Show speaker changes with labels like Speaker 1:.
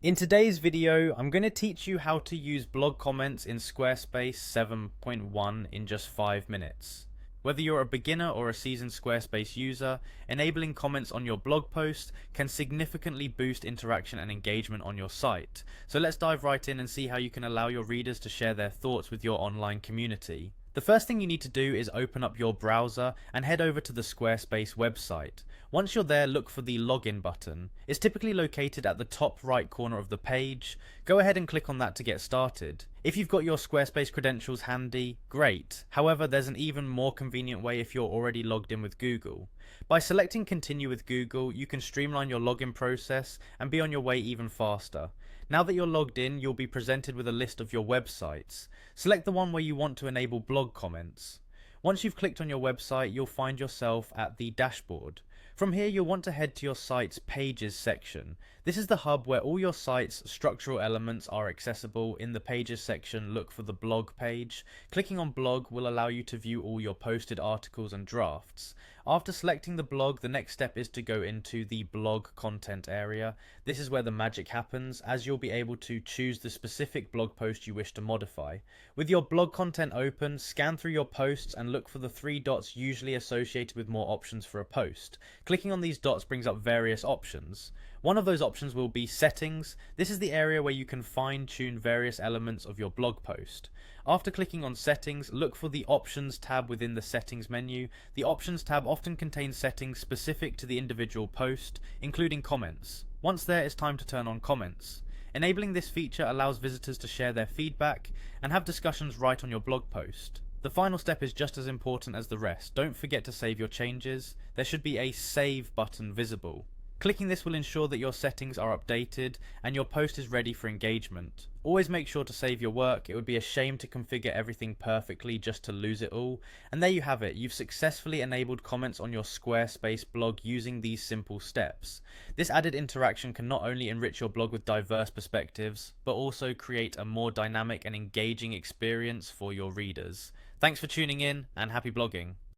Speaker 1: In today's video, I'm going to teach you how to use blog comments in Squarespace 7.1 in just 5 minutes. Whether you're a beginner or a seasoned Squarespace user, enabling comments on your blog post can significantly boost interaction and engagement on your site. So let's dive right in and see how you can allow your readers to share their thoughts with your online community. The first thing you need to do is open up your browser and head over to the Squarespace website. Once you're there, look for the login button. It's typically located at the top right corner of the page. Go ahead and click on that to get started. If you've got your Squarespace credentials handy, great. However, there's an even more convenient way if you're already logged in with Google. By selecting Continue with Google, you can streamline your login process and be on your way even faster. Now that you're logged in, you'll be presented with a list of your websites. Select the one where you want to enable blog comments. Once you've clicked on your website, you'll find yourself at the dashboard. From here, you'll want to head to your site's Pages section. This is the hub where all your site's structural elements are accessible. In the Pages section, look for the blog page. Clicking on blog will allow you to view all your posted articles and drafts. After selecting the blog, the next step is to go into the blog content area. This is where the magic happens, as you'll be able to choose the specific blog post you wish to modify. With your blog content open, scan through your posts and look for the 3 dots usually associated with more options for a post. Clicking on these dots brings up various options. One of those options will be Settings. This is the area where you can fine-tune various elements of your blog post. After clicking on Settings, look for the Options tab within the Settings menu. The Options tab often contains settings specific to the individual post, including comments. Once there, it's time to turn on comments. Enabling this feature allows visitors to share their feedback and have discussions right on your blog post. The final step is just as important as the rest. Don't forget to save your changes. There should be a Save button visible. Clicking this will ensure that your settings are updated and your post is ready for engagement. Always make sure to save your work. It would be a shame to configure everything perfectly just to lose it all. And there you have it. You've successfully enabled comments on your Squarespace blog using these simple steps. This added interaction can not only enrich your blog with diverse perspectives, but also create a more dynamic and engaging experience for your readers. Thanks for tuning in and happy blogging.